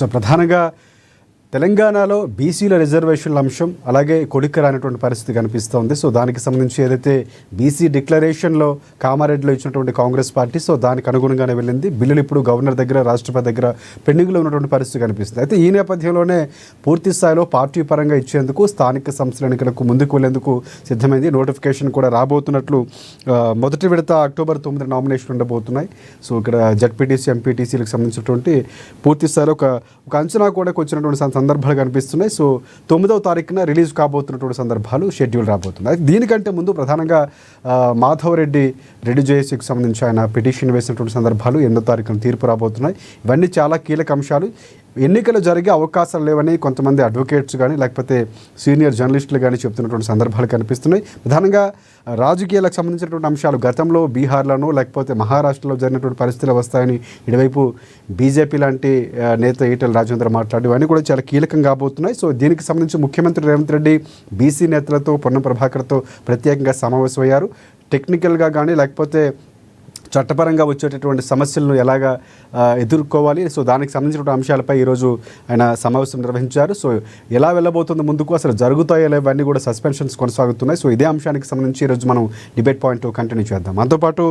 So ప్రధానంగా తెలంగాణలో బీసీల రిజర్వేషన్ల అంశం అలాగే కొడిక రానటువంటి పరిస్థితి కనిపిస్తోంది. సో దానికి సంబంధించి ఏదైతే బీసీ డిక్లరేషన్లో కామారెడ్డిలో ఇచ్చినటువంటి కాంగ్రెస్ పార్టీ సో దానికి అనుగుణంగానే వెళ్ళింది. బిల్లులు ఇప్పుడు గవర్నర్ దగ్గర రాష్ట్రపతి దగ్గర పెండింగ్లో ఉన్నటువంటి పరిస్థితి కనిపిస్తుంది. అయితే ఈ నేపథ్యంలోనే పూర్తి స్థాయిలో పార్టీ పరంగా ఇచ్చేందుకు స్థానిక సంస్థల ఎన్నికలకు ముందుకు వెళ్లేందుకు సిద్ధమైంది. నోటిఫికేషన్ కూడా రాబోతున్నట్లు మొదటి విడత అక్టోబర్ 9 నామినేషన్ ఉండబోతున్నాయి. సో ఇక్కడ జడ్పీటీసీ ఎంపీటీసీలకు సంబంధించినటువంటి పూర్తి స్థాయిలో ఒక అంచనా కూడా వచ్చినటువంటి సందర్భాలు కనిపిస్తున్నాయి. సో 9వ తారీఖున రిలీజ్ కాబోతున్నటువంటి సందర్భాలు షెడ్యూల్ రాబోతున్నాయి. దీనికంటే ముందు ప్రధానంగా మాధవ్ రెడ్డి జేఏసీకి సంబంధించి ఆయన పిటిషన్ వేసినటువంటి సందర్భాలు 8వ తారీఖున తీర్పు రాబోతున్నాయి. ఇవన్నీ చాలా కీలక అంశాలు. ఎన్నికలు జరిగే అవకాశాలు లేవని కొంతమంది అడ్వకేట్స్ కానీ లేకపోతే సీనియర్ జర్నలిస్టులు కానీ చెప్తున్నటువంటి సందర్భాలు కనిపిస్తున్నాయి. ప్రధానంగా రాజకీయాలకు సంబంధించినటువంటి అంశాలు గతంలో బీహార్లోనూ లేకపోతే మహారాష్ట్రలో జరిగినటువంటి పరిస్థితులు వస్తాయని ఇటువైపు బీజేపీ లాంటి నేత ఈటెల రాజేంద్ర మాట్లాడి ఇవన్నీ కూడా చాలా కీలకం కాబోతున్నాయి. సో దీనికి సంబంధించి ముఖ్యమంత్రి రేవంత్ రెడ్డి బీసీ నేతలతో పొన్నం ప్రభాకర్తో ప్రత్యేకంగా సమావేశమయ్యారు. టెక్నికల్గా కానీ లేకపోతే చట్టపరంగా వచ్చేటటువంటి సమస్యలను ఎలాగా ఎదుర్కోవాలి సో దానికి సంబంధించిన అంశాలపై ఈరోజు ఆయన సమావేశం నిర్వహించారు. సో ఎలా వెళ్ళబోతుంది ముందుకు, అసలు జరుగుతాయో లేవన్నీ కూడా సస్పెన్షన్స్ కొనసాగుతున్నాయి. సో ఇదే అంశానికి సంబంధించి ఈరోజు మనం డిబేట్ పాయింట్ కంటిన్యూ చేద్దాం. అంతోపాటు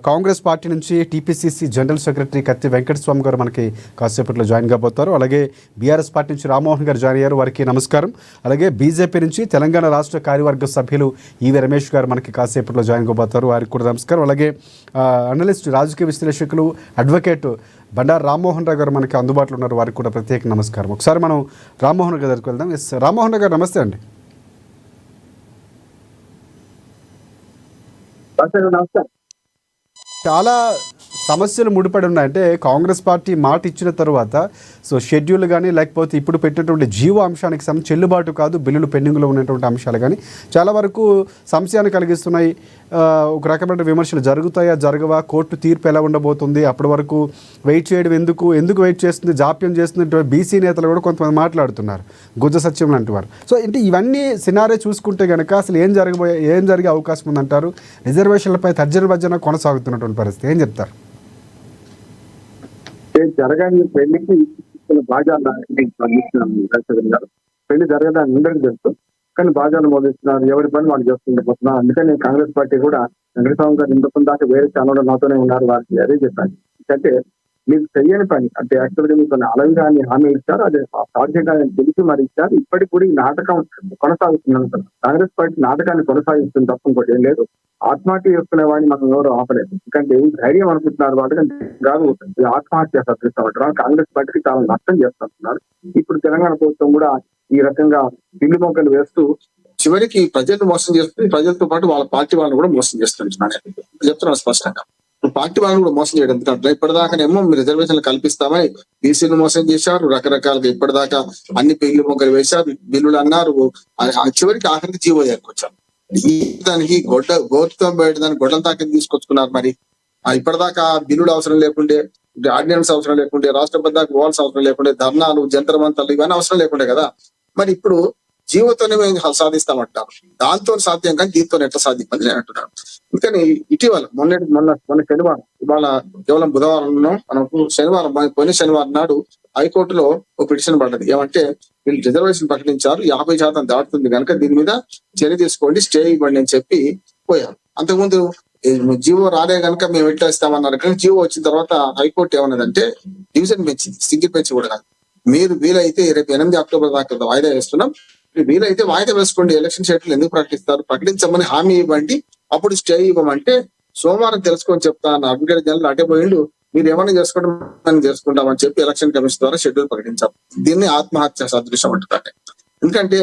కాంగ్రెస్ పార్టీ నుంచి టీపీసీసీ జనరల్ సెక్రటరీ కత్తి వెంకటస్వామి గారు మనకి కాసేపట్లో జాయిన్ కాబోతారు. అలాగే బీఆర్ఎస్ పార్టీ నుంచి రామ్మోహన్ గారు జాయిన్ అయ్యారు, వారికి నమస్కారం. అలాగే బీజేపీ నుంచి తెలంగాణ రాష్ట్ర కార్యవర్గ సభ్యులు ఈవి రమేష్ గారు మనకి కాసేపట్లో జాయిన్ కాబోతారు, వారికి కూడా నమస్కారం. అలాగే అనలిస్ట్ రాజకీయ విశ్లేషకులు అడ్వకేట్ బండారు రామ్మోహన్ రావు గారు మనకి అందుబాటులో ఉన్నారు, వారికి కూడా ప్రత్యేక నమస్కారం. ఒకసారి మనం రామ్మోహన్ రావు దగ్గరికి వెళ్దాం. ఎస్ రామ్మోహన్ రావు గారు నమస్తే అండి. చాలా సమస్యలు ముడిపడి ఉన్నాయి. అంటే కాంగ్రెస్ పార్టీ మాట ఇచ్చిన తర్వాత సో షెడ్యూల్ కానీ లేకపోతే ఇప్పుడు పెట్టినటువంటి జీవో అంశానికి చెల్లుబాటు కాదు, బిల్లులు పెండింగ్లో ఉన్నటువంటి అంశాలు కానీ చాలా వరకు సంశయాన్ని కలిగిస్తున్నాయి. ఒక రకమైన విమర్శలు జరుగుతాయా జరగవా, కోర్టు తీర్పు ఎలా ఉండబోతుంది, అప్పటి వరకు వెయిట్ చేయడం ఎందుకు వెయిట్ చేస్తుంది, జాప్యం చేస్తుంది, బీసీ నేతలు కూడా కొంతమంది మాట్లాడుతున్నారు, గుజ్జ సత్యం లాంటి వారు. సో అంటే ఇవన్నీ సినారే చూసుకుంటే కనుక అసలు ఏం జరిగే అవకాశం ఉందంటారు? రిజర్వేషన్లపై తర్జన భర్జన కొనసాగుతున్నటువంటి పరిస్థితి ఏం చెప్తారు? జరగాని పెళ్లికి బాజాలు పెళ్లి జరగదని అందరికీ తెలుసు, కానీ బాజాలు మోదిస్తున్నారు, ఎవరి పని వాళ్ళు చేస్తుండిపోతున్నారు. అందుకని కాంగ్రెస్ పార్టీ కూడా వెంకటస్వామి గారు ఇంతకు దాకా వేరే ఛానల్ నాతోనే ఉన్నారు, వారికి అదే చెప్పాను. ఎందుకంటే మీకు చెయ్యని పని అంటే యాక్చువల్గా మీకు అలవిగాని హామీలు ఇచ్చారు, అది సాధ్యంగా తెలిసి మరి ఇచ్చారు. ఇప్పటికి కూడా ఈ నాటకం కొనసాగుతుంది. కాంగ్రెస్ పార్టీ నాటకాన్ని కొనసాగిస్తుంది తప్ప ఇంకోటి ఏం లేదు. ఆత్మహత్య చేసుకునే వాడిని మనం ఎవరు ఆపలేదు. ఎందుకంటే ఏం ధైర్యం అనుకుంటున్నారు వాళ్ళకి కాదు, ఆత్మహత్య సత్రిస్తారు. కాంగ్రెస్ పార్టీకి చాలా నష్టం చేస్తున్నారు. ఇప్పుడు తెలంగాణ ప్రభుత్వం కూడా ఈ రకంగా పిల్లి మొక్కలు వేస్తూ చివరికి ప్రజలను మోసం చేస్తుంది, ప్రజలతో పాటు వాళ్ళ పార్టీ వాళ్ళని కూడా మోసం చేస్తున్నారు. చెప్తున్నాను స్పష్టంగా, పార్టీ వాళ్ళని కూడా మోసం చేయడం. ఎందుకంటే ఇప్పటిదాకానేమో మీరు రిజర్వేషన్లు కల్పిస్తామని బీసీలు మోసం చేశారు, రకరకాలుగా ఇప్పటిదాకా అన్ని పిల్లి మొక్కలు వేశారు, బిల్లులు అన్నారు, చివరికి ఆఖరికి జీవో వచ్చారు. దానికి గోటుతో బయట దానికి గొడ్డల తాకిని తీసుకొచ్చుకున్నారు. మరి ఇప్పటిదాకా బిల్లులు అవసరం లేకుండే, ఆర్డినెన్స్ అవసరం లేకుండే, రాష్ట్రపతి దాకా పోవాల్సిన అవసరం లేకుండే, ధర్నాలు జంతర్ మంతర్లు ఇవన్నీ అవసరం లేకుండే కదా. మరి ఇప్పుడు జీవోతోనే మేము సాధిస్తామంటారు. దాంతో సాధ్యం కానీ దీంతో ఎట్లా సాధ్యమని నేను అంటున్నాను. అందుకని ఇటీవల మొన్న శనివారం, ఇవాళ కేవలం బుధవారం మనకు శనివారం పోయిన శనివారం నాడు హైకోర్టులో ఒక పిటిషన్ పడ్డది. ఏమంటే వీళ్ళు రిజర్వేషన్ ప్రకటించారు, 50% దాటుతుంది కనుక దీని మీద చర్య తీసుకోండి, స్టే ఇవ్వండి అని చెప్పి పోయారు. అంతకుముందు జీవో రాలే కనుక మేము ఎట్లా ఇస్తామన్నారు. కానీ జీవో వచ్చిన తర్వాత హైకోర్టు ఏమన్నదంటే డివిజన్ బెంచ్, సింగిల్ బెంచ్ కూడా కాదు, మీరు వీలైతే రేపు 8 అక్టోబర్ దాకా వాయిదా వేస్తున్నాం, వీలైతే వాయిదా వేసుకోండి, ఎలక్షన్ షెడ్యూల్ ఎందుకు ప్రకటిస్తారు, ప్రకటించమని హామీ ఇవ్వండి, అప్పుడు స్టే ఇవ్వమంటే సోమవారం తెలుసుకొని చెప్తాను అడ్వకేట్ జనరల్ అటే పోయిండు, మీరు ఏమైనా చేసుకోవడం మనం చేసుకుంటామని చెప్పి ఎలక్షన్ కమిషన్ ద్వారా షెడ్యూల్ ప్రకటించాం. దీన్ని ఆత్మహత్య సదృశ్యం అంటున్నారు. ఎందుకంటే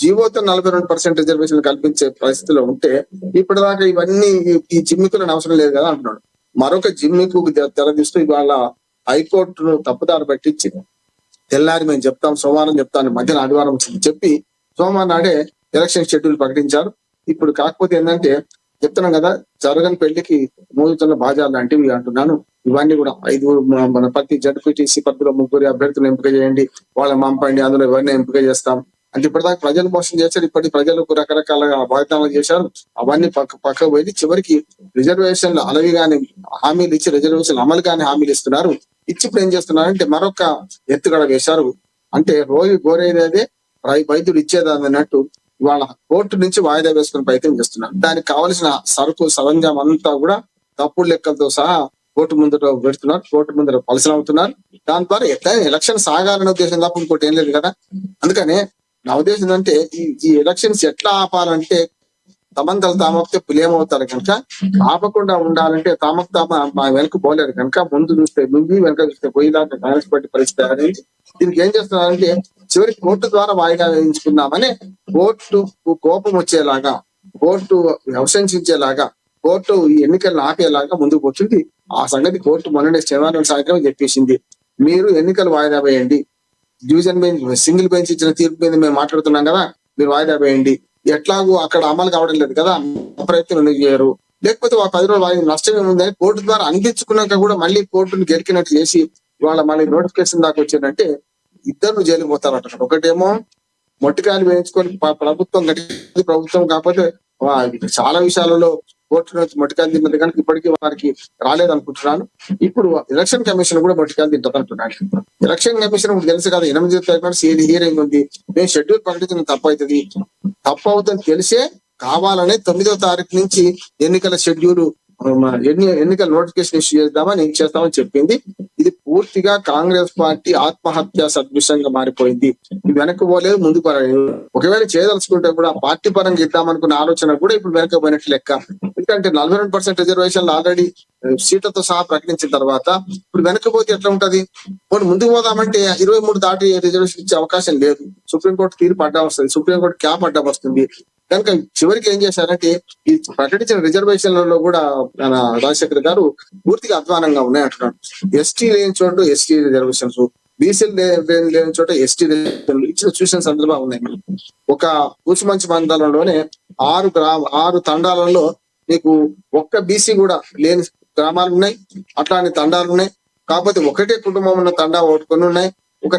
జీవోతో 42% రిజర్వేషన్ కల్పించే పరిస్థితిలో ఉంటే ఇప్పటిదాకా ఇవన్నీ ఈ జిమ్మికులను అవసరం లేదు కదా అంటున్నాడు. మరొక జిమ్మికు తెరదీస్తూ ఇవాళ హైకోర్టును తప్పుదారి పట్టించి తెల్లారి మేము చెప్తాం, సోమవారం చెప్తాను, మధ్యన ఆదివారం చెప్పి సోమవారం నాడే ఎలక్షన్ షెడ్యూల్ ప్రకటించారు. ఇప్పుడు కాకపోతే ఏంటంటే చెప్తున్నాం కదా, జరగని పెళ్లికి మోదుతున్న బాజాలు లాంటివి అంటున్నాను. ఇవన్నీ కూడా 5 మన ప్రతి జడ్పీటీసీ పరిధిలో 3 అభ్యర్థులు ఎంపిక చేయండి, వాళ్ళని పంపండి, అందులో ఎవరిని ఎంపిక చేస్తాం అంటే ఇప్పటిదాకా ప్రజలు మోసం చేశారు. ఇప్పటి ప్రజలకు రకరకాలుగా వాగ్దానాలు చేశారు, అవన్నీ పక్కకు పోయి చివరికి రిజర్వేషన్లు అలవి కానీ హామీలు ఇచ్చి రిజర్వేషన్ అమలు కానీ హామీలు ఇస్తున్నారు. ఇచ్చి ఇప్పుడు ఏం చేస్తున్నారంటే మరొక ఎత్తుగడ వేశారు. అంటే రోజు గోరేదే వైద్యుడు ఇచ్చేది అన్నట్టు ఇవాళ కోర్టు నుంచి వాయిదా వేసుకునే ప్రయత్నం చేస్తున్నారు. దానికి కావలసిన సరుకు సరంజాం అంతా కూడా తప్పుడు లెక్కలతో సహా కోర్టు ముందర పెడుతున్నారు, కోర్టు ముందర పలసలు అవుతున్నారు. దాని ద్వారా ఎట్లయినా ఎలక్షన్ సాగాలనే ఉద్దేశం తప్ప ఇంకోటి ఏం లేదు కదా. అందుకనే నా ఉద్దేశం ఏంటంటే ఈ ఎలక్షన్స్ ఎట్లా ఆపాలంటే తమంతలు తామొక్తే పులేమవుతారు కనుక ఆపకుండా ఉండాలంటే తామ వెనక పోలేరు కనుక ముందు చూస్తే ముందు వెనక చూస్తే పోయేదాకా కాంగ్రెస్ పార్టీ పరిస్థితి అనేది. దీనికి ఏం చేస్తున్నారంటే చివరికి కోర్టు ద్వారా వాయిదా వేయించుకుందామని కోర్టు కోపం వచ్చేలాగా, కోర్టు అవశంసించేలాగా, కోర్టు ఈ ఎన్నికలను ఆపేలాగా ముందుకు వచ్చింది. ఆ సంగతి కోర్టు మొన్ననే శనివారం సాయంత్రం చెప్పేసింది, మీరు ఎన్నికలు వాయిదా వేయండి, డివిజన్ బెంచ్ సింగిల్ బెంచ్ ఇచ్చిన తీర్పు మీద మేము మాట్లాడుతున్నాం కదా, మీరు వాయిదా వేయండి. ఎట్లాగూ అక్కడ అమలు కావడం లేదు కదా, ప్రయత్నం ఎందుకు చేయరు, లేకపోతే 10 రోజులు వాయిదా నష్టం ఏముందని కోర్టు ద్వారా అందించుకున్నాక కూడా మళ్ళీ కోర్టును గెలికినట్టు చేసి ఇవాళ మళ్ళీ నోటిఫికేషన్ దాకా వచ్చిందంటే ఇద్దరు జైలు పోతారంట. ఒకటేమో మొట్టికాయలు వేయించుకొని ప్రభుత్వం గట్టి ప్రభుత్వం కాకపోతే చాలా విషయాలలో కోర్టు నుంచి మొట్టికాయలు తిన్నది కనుక ఇప్పటికీ వారికి రాలేదనుకుంటున్నాను. ఇప్పుడు ఎలక్షన్ కమిషన్ కూడా మొట్టికాయలు తింటుంది అంటున్నాను. ఎలక్షన్ కమిషన్ కూడా తెలుసు కదా, 8వ తారీఖు హియరింగ్ ఉంది, మేము షెడ్యూల్ ప్రకటించిన తప్పు అవుతుంది తెలిసే కావాలనే 9వ తారీఖు నుంచి ఎన్నికల షెడ్యూల్ ఎన్నికల నోటిఫికేషన్ ఇష్యూ చేస్తామని చెప్పింది. ఇది పూర్తిగా కాంగ్రెస్ పార్టీ ఆత్మహత్య సదృశ్యంగా మారిపోయింది. ఇది వెనక్కి పోలేదు, ముందుకు పోలేదు. ఒకవేళ చేయదలుచుకుంటే కూడా పార్టీ పరంగా ఇద్దామనుకున్న ఆలోచన కూడా ఇప్పుడు వెనకపోయినట్టు లెక్క. ఎందుకంటే 42% రిజర్వేషన్లు ఆల్రెడీ సీట్లతో సహా ప్రకటించిన తర్వాత ఇప్పుడు వెనకపోతే ఎట్లా ఉంటది. పోనీ ముందుకు పోదామంటే 23 దాటి రిజర్వేషన్ ఇచ్చే అవకాశం లేదు. సుప్రీంకోర్టు తీర్పు అడ్డా వస్తుంది, సుప్రీంకోర్టు క్యాప్ అడ్డా వస్తుంది. కనుక చివరికి ఏం చేశారంటే ఈ ప్రకటించిన రిజర్వేషన్లలో కూడా రాజశేఖర్ గారు పూర్తిగా అధ్వానంగా ఉన్నాయి అంటున్నాడు. ఎస్టీ లేని చోటు ఎస్టీ రిజర్వేషన్స్, బీసీలు లేని చోట ఎస్టీ రిజర్వేషన్లు ఇచ్చిన చూసిన సందర్భాలు ఉన్నాయి. ఒక కూసుమంచి మండలంలోనే 6 తండాలలో మీకు ఒక్క బీసీ కూడా లేని గ్రామాలు ఉన్నాయి, అట్లాంటి తండాలు ఉన్నాయి. కాకపోతే ఒకటే కుటుంబం ఉన్న తండా కొన్ని ఉన్నాయి. ఒక